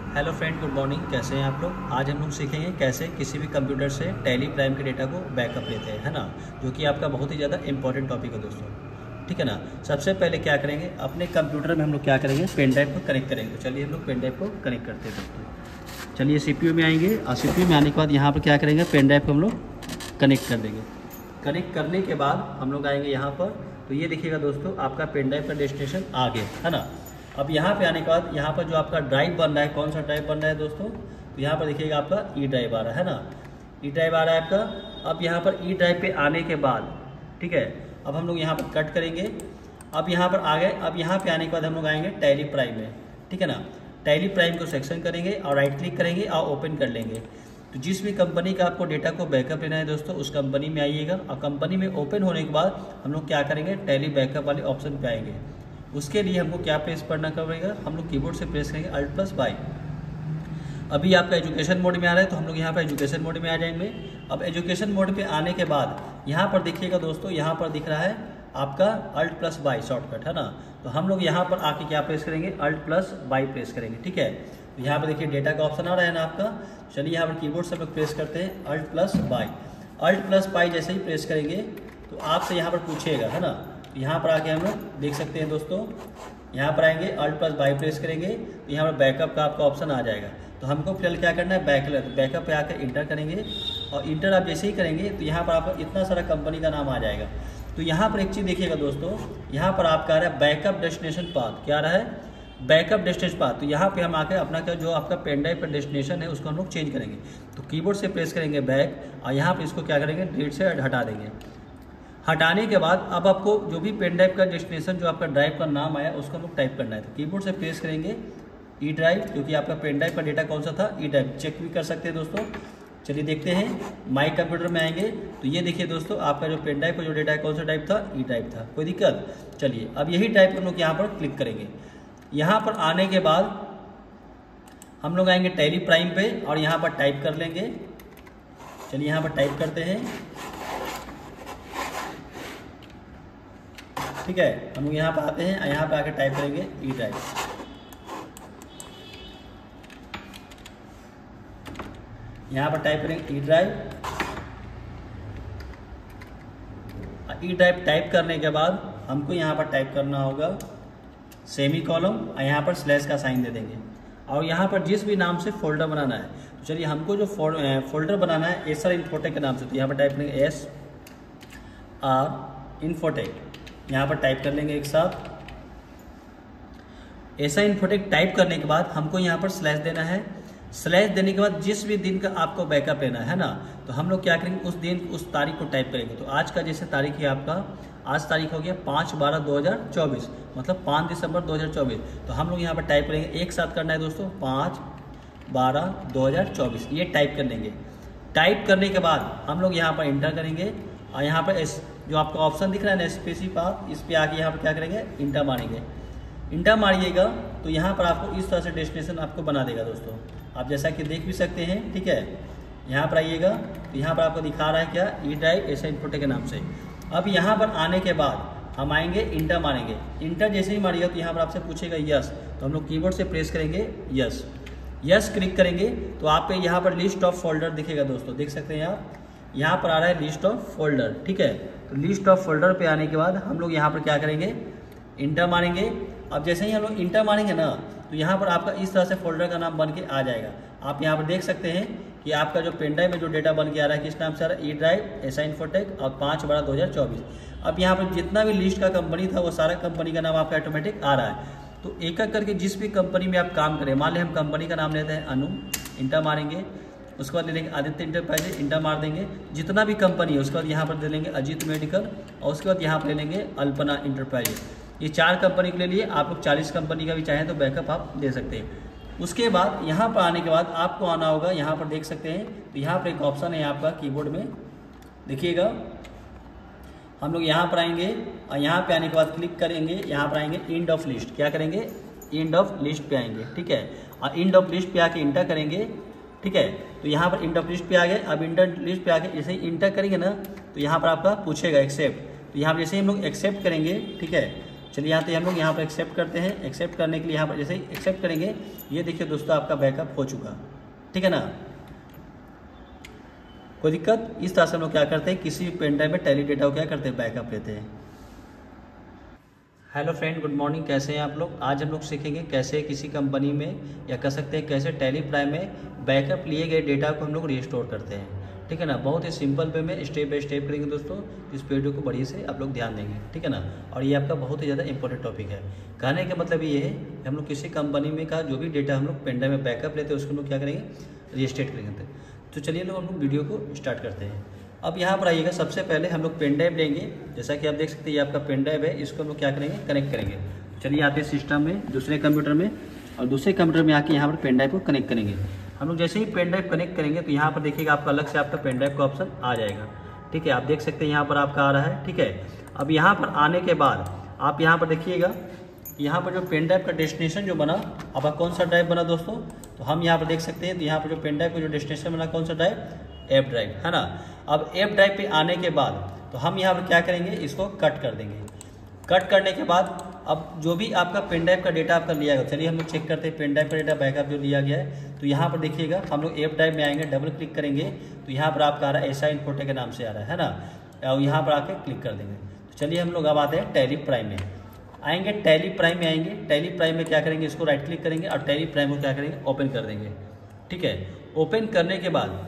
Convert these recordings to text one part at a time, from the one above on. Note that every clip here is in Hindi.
Hello friend, good morning. कैसे हैं आप लोग? आज हम लोग सीखेंगे कैसे किसी भी कंप्यूटर से टैली प्राइम के डेटा को बैकअप लेते हैं, है ना, जो कि आपका बहुत ही ज़्यादा इंपॉर्टेंट टॉपिक है दोस्तों। ठीक है ना। सबसे पहले क्या करेंगे, अपने कंप्यूटर में हम लोग क्या करेंगे, पेन ड्राइव को कनेक्ट करेंगे। तो चलिए हम लोग पेन ड्राइव को कनेक्ट करते हैं दोस्तों। चलिए CPU में आएंगे और CPU में आने के बाद यहाँ पर क्या करेंगे, पेन ड्राइव को हम लोग कनेक्ट कर देंगे। कनेक्ट करने के बाद हम लोग आएंगे यहाँ पर, तो ये देखिएगा दोस्तों, आपका पेन ड्राइव का डेस्टिनेशन आ गया, है ना। अब यहाँ पे आने के बाद यहाँ पर जो आपका ड्राइव बन रहा है, कौन सा ड्राइव बन रहा है दोस्तों, तो यहाँ पर देखिएगा आपका ई ड्राइव आ रहा है ना, ई ड्राइव आ रहा है आपका। अब यहाँ पर ई ड्राइव पे आने के बाद, ठीक है, अब हम लोग यहाँ पर कट करेंगे। अब यहाँ पर आ गए। अब यहाँ पे आने के बाद हम लोग आएंगे टैली प्राइम में, ठीक है ना। टैली प्राइम को सेक्शन करेंगे और राइट क्लिक करेंगे और ओपन कर लेंगे। तो जिस भी कंपनी का आपको डेटा को बैकअप लेना है दोस्तों, उस कंपनी में आइएगा और कंपनी में ओपन होने के बाद हम लोग क्या करेंगे, टैली बैकअप वाले ऑप्शन पे आएंगे। उसके लिए हमको क्या प्रेस करना पड़ेगा, हम लोग कीबोर्ड से प्रेस करेंगे Alt+Y। अभी आपका एजुकेशन मोड में आ रहा है, तो हम लोग यहाँ पर एजुकेशन मोड में आ जाएंगे। अब एजुकेशन मोड पे आने के बाद यहाँ पर देखिएगा दोस्तों, यहाँ पर दिख रहा है आपका Alt+Y शॉर्टकट, है ना। तो हम लोग यहाँ पर आके क्या प्रेस करेंगे, Alt+Y प्रेस करेंगे, ठीक है। तो यहाँ पर देखिए डेटा का ऑप्शन आ रहा है ना आपका। चलिए यहाँ पर कीबोर्ड से हम लोग प्रेस करते हैं Alt+Y। Alt+Y जैसे ही प्रेस करेंगे तो आपसे यहाँ पर पूछेगा, है ना। यहाँ पर आके हम लोग देख सकते हैं दोस्तों, यहाँ पर आएंगे Alt+Y प्रेस करेंगे तो यहाँ पर बैकअप का आपका ऑप्शन आ जाएगा। तो हमको फिलहाल क्या करना है, बैकअप पे आकर इंटर करेंगे और इंटर आप जैसे ही करेंगे तो यहाँ पर आपको इतना सारा कंपनी का नाम आ जाएगा। तो यहाँ पर एक चीज़ देखिएगा दोस्तों, यहाँ पर आपका आ रहा है बैकअप डेस्टिनेशन पाथ। क्या आ रहा है, बैकअप डेस्टिनेशन पाथ। तो यहाँ पे हम आके अपना क्या जो आपका पेन ड्राइव का डेस्टिनेशन है उसको हम लोग चेंज करेंगे। तो कीबोर्ड से प्रेस करेंगे बैक और यहाँ पर इसको क्या करेंगे, डिलीट से हटा देंगे। हटाने के बाद अब आपको जो भी पेन ड्राइव का डेस्टिनेशन, जो आपका ड्राइव का नाम आया, उसको हम लोग टाइप करना है। तो कीबोर्ड से प्रेस करेंगे ई ड्राइव, क्योंकि आपका पेन ड्राइव का डेटा कौन सा था, ई ड्राइव। चेक भी कर सकते हैं दोस्तों। चलिए देखते हैं, माई कंप्यूटर में आएंगे तो ये देखिए दोस्तों, आपका जो पेन ड्राइव का जो डेटा है कौन सा टाइप था, ई ड्राइव था। कोई दिक्कत? चलिए अब यही टाइप हम लोग यहाँ पर क्लिक करेंगे। यहाँ पर आने के बाद हम लोग आएंगे टैली प्राइम पे और यहाँ पर टाइप कर लेंगे। चलिए यहाँ पर टाइप करते हैं, ठीक है। हम लोग यहाँ पर आते हैं, यहाँ पे आके टाइप करेंगे ई ड्राइव। यहाँ पर टाइप करेंगे E drive. E drive type करने के बाद हमको यहाँ पर टाइप करना होगा सेमी कॉलम और यहाँ पर स्लैश का साइन दे देंगे और यहाँ पर जिस भी नाम से फोल्डर बनाना है। तो चलिए हमको जो फोल्डर बनाना है SR इन्फोटेक के नाम से, तो यहाँ पर टाइप करेंगे SR इन्फोटेक, यहाँ पर टाइप कर लेंगे एक साथ। ऐसा इन्फोटेक टाइप करने के बाद हमको यहाँ पर स्लैश देना है। स्लैश देने के बाद जिस भी दिन का आपको बैकअप लेना है ना, तो हम लोग क्या करेंगे, उस दिन उस तारीख को टाइप करेंगे। तो आज का जैसे तारीख है आपका, आज तारीख हो गया 5/12/2024, मतलब 5 दिसंबर 2024। तो हम लोग यहाँ पर टाइप करेंगे, एक साथ करना है दोस्तों, 5/12/2024, ये टाइप कर लेंगे। टाइप करने के बाद हम लोग यहाँ पर इंटर करेंगे और यहाँ पर जो आपका ऑप्शन दिख रहा है ना, स्पेसिफिक पाथ, इस पे आके यहाँ पर क्या करेंगे, इंटर मारेंगे। इंटर मारिएगा तो यहाँ पर आपको इस तरह से डेस्टिनेशन आपको बना देगा दोस्तों। आप जैसा कि देख भी सकते हैं, ठीक है। यहाँ पर आइएगा तो यहाँ पर आपको दिखा रहा है क्या, ई ड्राइव SR इन्फोटेक के नाम से। अब यहाँ पर आने के बाद हम आएंगे, इंटर मारेंगे। इंटर जैसे ही मारिएगा तो यहाँ पर आपसे पूछेगा यस, तो हम लोग कीबोर्ड से प्रेस करेंगे यस। यस क्लिक करेंगे तो आप यहाँ पर लिस्ट ऑफ फोल्डर दिखेगा दोस्तों, देख सकते हैं आप, यहाँ पर आ रहा है लिस्ट ऑफ फोल्डर, ठीक है। तो लिस्ट ऑफ फोल्डर पे आने के बाद हम लोग यहाँ पर क्या करेंगे, इंटर मारेंगे। अब जैसे ही हम लोग इंटर मारेंगे ना, तो यहाँ पर आपका इस तरह से फोल्डर का नाम बन के आ जाएगा। आप यहाँ पर देख सकते हैं कि आपका जो पेन ड्राइव में जो डेटा बन के आ रहा है, किस नाम से आ रहा है, ई ड्राइव SR इन्फोटेक और 5/12/2024। अब यहाँ पर जितना भी लिस्ट का कंपनी था, वो सारा कंपनी का नाम आपका ऑटोमेटिक आ रहा है। तो एक एक करके जिस भी कंपनी में आप काम करें, मान लें हम कंपनी का नाम लेते हैं अनु, इंटर मारेंगे। उसके बाद ले लेंगे आदित्य इंटरप्राइजेज, इंटर मार देंगे। जितना भी कंपनी है उसके बाद यहाँ पर दे लेंगे अजीत मेडिकल और उसके बाद यहाँ पर ले लेंगे अल्पना इंटरप्राइजेज। ये 4 कंपनी के ले लिए, आप लोग 40 कंपनी का भी चाहें तो बैकअप आप दे सकते हैं। उसके बाद यहाँ पर आने के बाद आपको आना होगा, यहाँ पर देख सकते हैं, तो यहाँ पर एक ऑप्शन है आपका कीबोर्ड में, देखिएगा। हम लोग यहाँ पर आएंगे और यहाँ पे आने के बाद क्लिक करेंगे, यहाँ पर आएंगे एंड ऑफ लिस्ट। क्या करेंगे, एंड ऑफ लिस्ट पे आएंगे, ठीक है। और एंड ऑफ लिस्ट पे आके इंटर करेंगे, ठीक है। तो यहाँ पर एंड ऑफ लिस्ट पे आ गए। अब इंटर लिस्ट पे आके जैसे ही इंटर करेंगे ना, तो यहाँ पर आपका पूछेगा एक्सेप्ट। तो यहाँ पर जैसे ही हम लोग एक्सेप्ट करेंगे, ठीक है, चलिए आते हैं हम लोग यहाँ पर एक्सेप्ट करते हैं। एक्सेप्ट करने के लिए यहाँ पर जैसे ही एक्सेप्ट करेंगे, ये देखिए दोस्तों आपका बैकअप हो चुका, ठीक है ना, कोई दिक्कत। इस तरह से हम लोग क्या करते हैं, किसी पेन ड्राइव में टैली डेटा को क्या करते हैं, बैकअप लेते हैं। हेलो फ्रेंड, गुड मॉर्निंग, कैसे हैं आप लोग। आज हम लोग सीखेंगे कैसे किसी कंपनी में या कह सकते हैं कैसे टैली प्राइम में बैकअप लिए गए डेटा को हम लोग रिस्टोर करते हैं, ठीक है ना। बहुत ही सिंपल वे में स्टेप बाय स्टेप करेंगे दोस्तों। इस वीडियो को बढ़िया से आप लोग ध्यान देंगे, ठीक है ना। और ये आपका बहुत ही ज़्यादा इंपॉर्टेंट टॉपिक है। कहने का मतलब ये है कि हम लोग किसी कंपनी में का जो भी डेटा हम लोग पेन ड्राइव में बैकअप लेते हैं उसको हम लोग क्या करेंगे, रिस्टेट करेंगे। तो चलिए लोग हम लोग वीडियो को स्टार्ट करते हैं। अब यहाँ पर आइएगा, सबसे पहले हम लोग पेन ड्राइव लेंगे। जैसा कि आप देख सकते हैं ये आपका पेन ड्राइव है, इसको हम लोग क्या करेंगे, कनेक्ट करेंगे। चलिए आते हैं सिस्टम में, दूसरे कंप्यूटर में, और दूसरे कंप्यूटर में आके यहाँ पर पेन ड्राइव को कनेक्ट करेंगे। हम लोग जैसे ही पेन ड्राइव कनेक्ट करेंगे तो यहाँ पर देखिएगा आपका अलग से आपका पेन ड्राइव का ऑप्शन आ जाएगा, ठीक है। आप देख सकते हैं यहाँ पर आपका आ रहा है, ठीक है। अब यहाँ पर आने के बाद आप यहाँ पर देखिएगा, यहाँ पर जो पेन ड्राइव का डेस्टिनेशन जो बना, अब कौन सा ड्राइव बना दोस्तों, तो हम यहाँ पर देख सकते हैं। तो यहाँ पर जो पेन ड्राइव का जो डेस्टिनेशन बना कौन सा ड्राइव, एफ ड्राइव, है ना। अब एफ ड्राइव पे आने के बाद तो हम यहाँ पर क्या करेंगे, इसको कट कर देंगे। कट करने के बाद अब जो भी आपका पेन ड्राइव का डेटा आपका लिया गया, चलिए हम लोग चेक करते हैं पेन ड्राइव का डेटा बैकअप जो लिया गया है। तो यहाँ पर देखिएगा हम लोग एफ ड्राइव में आएंगे, डबल क्लिक करेंगे तो यहाँ पर आपका आ रहा है एसआई इन्फोटेक के नाम से आ रहा है ना। और यहाँ पर आके क्लिक कर देंगे। तो चलिए हम लोग अब आते हैं टैली प्राइम में आएंगे। टैली प्राइम में आएंगे, टैली प्राइम में क्या करेंगे, इसको राइट क्लिक करेंगे और टैली प्राइम को क्या करेंगे, ओपन कर देंगे, ठीक है। ओपन करने के बाद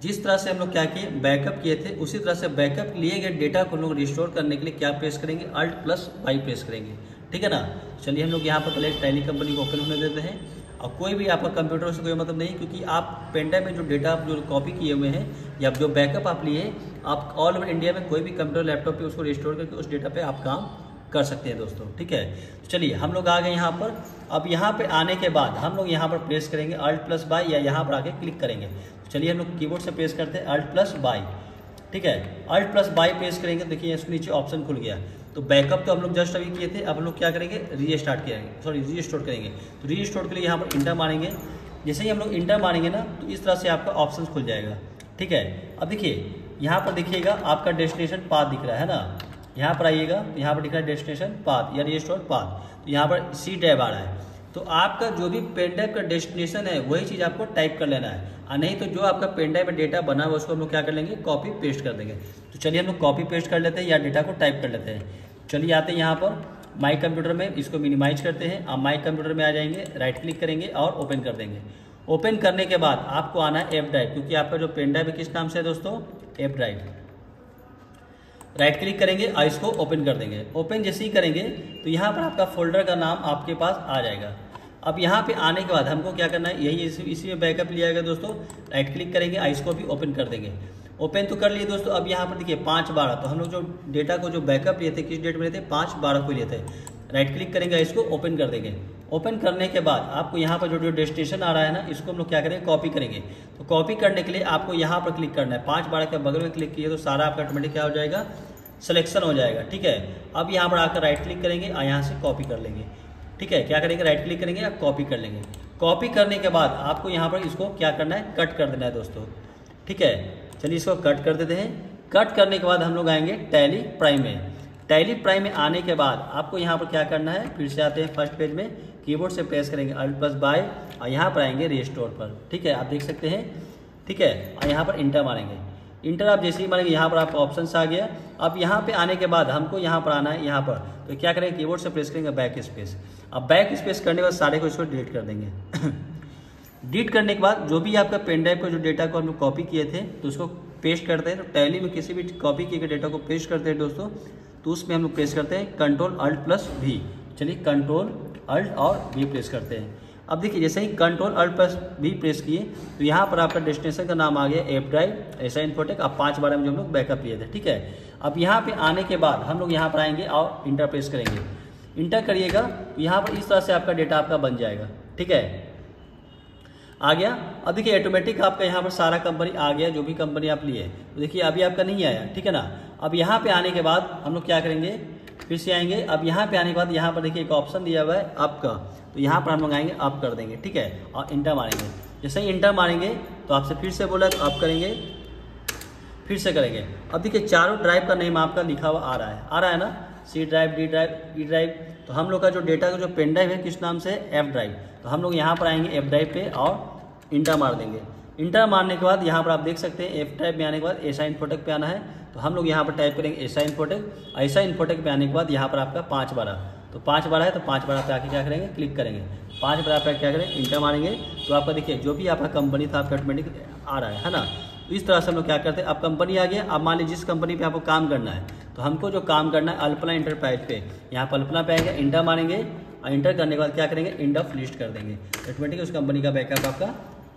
जिस तरह से हम लोग क्या किए, बैकअप किए थे, उसी तरह से बैकअप लिए गए डेटा को लोग रिस्टोर करने के लिए क्या प्रेस करेंगे, Alt+Y प्रेस करेंगे, ठीक है ना। चलिए हम लोग यहाँ पर पहले टैली कंपनी को ओपन होने देते हैं। और कोई भी आपका कंप्यूटर से कोई मतलब नहीं, क्योंकि आप पेन ड्राइव में जो डेटा आप जो कॉपी किए हुए हैं या जो बैकअप आप लिए, आप ऑल ओवर इंडिया में कोई भी कंप्यूटर लैपटॉप पे उसको रिस्टोर करके उस डेटा पे आप काम कर सकते हैं दोस्तों, ठीक है। तो चलिए हम लोग आ गए यहाँ पर। अब यहाँ पे आने के बाद हम लोग यहाँ पर प्रेस करेंगे Alt+Y या यहाँ पर आके क्लिक करेंगे। चलिए हम लोग कीबोर्ड से प्रेस करते हैं Alt+Y, ठीक है। Alt+Y प्रेस करेंगे, देखिए इसके नीचे ऑप्शन खुल गया। तो बैकअप तो हम लोग जस्ट अभी किए थे, अब हम लोग क्या करेंगे, रीस्टार्ट करेंगे, सॉरी रीस्टोर करेंगे। तो रीस्टोर के लिए यहाँ पर इंटर मारेंगे। जैसे ही हम लोग इंटर मारेंगे ना, तो इस तरह से आपका ऑप्शन खुल जाएगा, ठीक है। अब देखिए यहाँ पर देखिएगा आपका डेस्टिनेशन पाथ दिख रहा है ना। यहाँ पर आइएगा तो यहाँ पर दिख रहा है डेस्टिनेशन पाथ या रिस्टोर पाथ। तो यहाँ पर सी ड्राइव आ रहा है। तो आपका जो भी पेन ड्राइव का डेस्टिनेशन है वही चीज़ आपको टाइप कर लेना है, और नहीं तो जो आपका पेन ड्राइव में डेटा बना हुआ उसको हम लोग क्या कर लेंगे, कॉपी पेस्ट कर देंगे। तो चलिए हम लोग कॉपी पेस्ट कर लेते हैं या डेटा को टाइप कर लेते हैं। चलिए आते हैं यहाँ पर माई कंप्यूटर में, इसको मिनिमाइज करते हैं। आप माई कंप्यूटर में आ जाएंगे, राइट क्लिक करेंगे और ओपन कर देंगे। ओपन करने के बाद आपको आना है एफ ड्राइव, क्योंकि आपका जो पेन ड्राइव है किस नाम से है दोस्तों, एफ ड्राइव। राइट क्लिक करेंगे और इसको ओपन कर देंगे। ओपन जैसे ही करेंगे तो यहाँ पर आपका फोल्डर का नाम आपके पास आ जाएगा। अब यहाँ पे आने के बाद हमको क्या करना है, यही इसी में बैकअप लिया जाएगा दोस्तों। राइट क्लिक करेंगे और इसको भी ओपन कर देंगे। ओपन तो कर लिए दोस्तों। अब यहाँ पर देखिए 5/12, तो हम लोग जो डेटा को जो बैकअप लिए थे किस डेट में लिए थे, 5/12 को लिए थे। राइट क्लिक करेंगे, इसको ओपन कर देंगे। ओपन करने के बाद आपको यहाँ पर जो डेस्टिनेशन आ रहा है ना, इसको हम लोग क्या करेंगे, कॉपी करेंगे। तो कॉपी करने के लिए आपको यहाँ पर क्लिक करना है। 5/12 के बगल में क्लिक किए तो सारा आपका ऑटोमेटिक क्या हो जाएगा, सिलेक्शन हो जाएगा, ठीक है। अब यहाँ पर आकर राइट क्लिक करेंगे और यहाँ से कॉपी कर लेंगे, ठीक है। क्या करेंगे, राइट क्लिक करेंगे या कॉपी कर लेंगे। कॉपी करने के बाद आपको यहाँ पर इसको क्या करना है, कट कर देना है दोस्तों, ठीक है। चलिए इसको कट कर देते हैं। कट करने के बाद हम लोग आएंगे टैली प्राइम में। टैली प्राइम में आने के बाद आपको यहाँ पर क्या करना है, फिर से आते हैं फर्स्ट पेज में, कीबोर्ड से प्रेस करेंगे Alt+Y और यहाँ पर आएंगे रिस्टोर पर, ठीक है। आप देख सकते हैं, ठीक है। और यहाँ पर इंटर मारेंगे। इंटर आप जैसे ही मारेंगे यहाँ पर आपका ऑप्शन आ गया। अब यहाँ पे आने के बाद हमको यहाँ पर आना है, यहाँ पर तो क्या करेंगे, कीबोर्ड से प्रेस करेंगे बैक स्पेस। अब बैक स्पेस करने के बाद सारे को इसको डिलीट कर देंगे। डिलीट करने के बाद जो भी आपका पेन ड्राइव का जो डेटा को हम लोग कॉपी किए थे तो उसको पेस्ट करते हैं। तो टैली में किसी भी कॉपी किए गए डेटा को पेस्ट करते हैं दोस्तों, तो उसमें हम लोग प्रेस करते हैं Ctrl+Alt+V। चलिए Ctrl+Alt और V प्रेस करते हैं। अब देखिए जैसे ही Ctrl+Alt+V प्रेस किए तो यहाँ पर आपका डेस्टिनेशन का नाम आ गया एफ ड्राइव, एसआई इन्फोटेक। अब 5/12 में जो हम लोग बैकअप लिए थे, ठीक है। अब यहाँ पे आने के बाद हम लोग यहाँ पर आएंगे और इंटर प्रेस करेंगे। इंटर करिएगा तो यहाँ पर इस तरह से आपका डेटा आपका बन जाएगा, ठीक है। आ गया। अब देखिए ऑटोमेटिक आपका यहाँ पर सारा कंपनी आ गया, जो भी कंपनी आप लिए। तो देखिए अभी आपका नहीं आया, ठीक है ना। अब यहाँ पे आने के बाद हम लोग क्या करेंगे, फिर से आएंगे। अब यहाँ पे आने के बाद यहाँ पर देखिए एक ऑप्शन दिया हुआ है अप का, तो यहाँ पर हम लोग आएंगे, अप कर देंगे, ठीक है। और इंटर मारेंगे। जैसे ही इंटर मारेंगे तो आपसे फिर से बोला तो अप करेंगे, फिर से करेंगे। अब देखिए चारों ड्राइव का नेम आपका लिखा हुआ आ रहा है ना। C drive, D drive, E drive. तो हम लोग का जो डेटा का जो पेन ड्राइव है किस नाम से, एफ ड्राइव। तो हम लोग यहाँ पर आएंगे एफ ड्राइव पे और इंटर मार देंगे। इंटर मारने के बाद यहाँ पर आप देख सकते हैं एफ ड्राइव में आने के बाद ऐसा इन्फोटेक पे आना है। तो हम लोग यहाँ पर टाइप करेंगे ऐसा इन्फोटेक। ऐसा इन्फोटेक पे आने के बाद यहाँ पर आपका 5/12, तो 5/12 है तो 5/12 पे आके क्या करेंगे, क्लिक करेंगे। 5/12 पे क्या करेंगे, इंटर मारेंगे। तो आपका देखिए जो भी आपका कंपनी था आपका ऑटोमेटिक आ रहा है ना। तो इस तरह से हम लोग क्या करते हैं, अब कंपनी आ गया। अब मान लीजिए जिस कंपनी पे आपको काम करना है, तो हमको जो काम करना है अल्पना इंटरप्राइज पे, यहाँ पर अल्पना पे आएंगे, इंटर मारेंगे और इंटर करने के बाद क्या करेंगे, एंड ऑफ लिस्ट कर देंगे। ऑटोमेटिक उस कंपनी का बैकअप आपका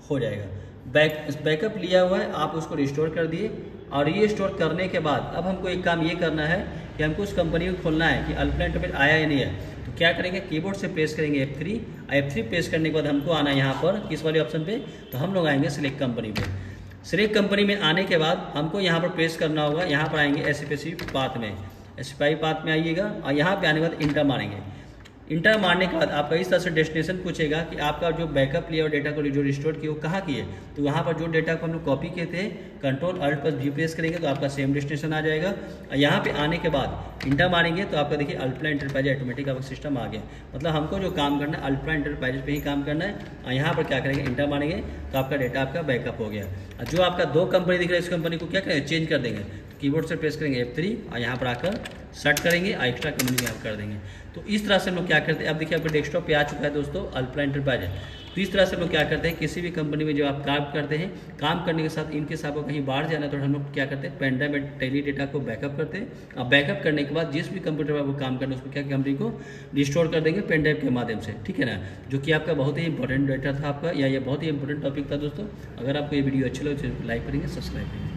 हो जाएगा। बैकअप लिया हुआ है, आप उसको रिस्टोर कर दिए। और ये स्टोर करने के बाद अब हमको एक काम ये करना है कि हमको उस कंपनी को खोलना है कि अल्पना इंटरप्राइज आया या नहीं है। तो क्या करेंगे, कीबोर्ड से प्रेस करेंगे F3। F3 प्रेस करने के बाद हमको आना है यहाँ पर किस वाले ऑप्शन पे, तो हम लोग आएंगे सिलेक्ट कंपनी पे। सिलेक्ट कंपनी में आने के बाद हमको यहाँ पर प्रेस करना होगा, यहाँ पर आएंगे स्पेसिफिक पाथ में, स्पेसिफाई पाथ में आइएगा और यहाँ पे आने के बाद इंटर मारेंगे। इंटर मारने के बाद आपका इस तरह से डेस्टिनेशन पूछेगा कि आपका जो बैकअप लिया और डेटा को जो रिस्टोर किए वो कहाँ किए। तो वहाँ पर जो डेटा को हम लोग कॉपी किए थे Ctrl+Alt+V प्रेस करेंगे तो आपका सेम डेस्टिनेशन आ जाएगा। और यहाँ पे आने के बाद इंटर मारेंगे तो आपका देखिए अल्पना इंटरप्राइज ऑटोमेटिक आपका सिस्टम आ गया। मतलब हमको जो काम करना है अल्पना इंटरप्राइज पे ही काम करना है। और यहाँ पर क्या करेंगे, इंटर मारेंगे तो आपका डेटा आपका बैकअप हो गया। और जो आपका 2 कंपनी दिख रहा है इस कंपनी को क्या करेंगे, चेंज कर देंगे। तो कीबोर्ड से प्रेस करेंगे F3 और यहाँ पर आकर सर्च करेंगे और एक्स्ट्रा कंपनी यहाँ कर देंगे। तो इस तरह से हम लोग क्या करते हैं, अब देखिए आपके डेस्कटॉप पे आ चुका है दोस्तों अल्पना इंटरप्राइज है। तो इस तरह से हम लोग क्या करते हैं, किसी भी कंपनी में जो आप काम करते हैं, काम करने के साथ इनके साथ कहीं बाहर जाना तो हम लोग क्या करते हैं, पेन ड्राइव में टेली डेटा को बैकअप करते हैं। और बैकअप करने के बाद जिस भी कंप्यूटर पर आपको काम करना है उसको क्या कंपनी को रिस्टोर कर देंगे पेन ड्राइव के माध्यम से, ठीक है ना। जो कि आपका बहुत ही इंपॉर्टेंट डेटा था आपका, या ये बहुत ही इंपॉर्टेंट टॉपिक था दोस्तों। अगर आपको ये वीडियो अच्छा लगे तो लाइक करेंगे, सब्सक्राइब करेंगे।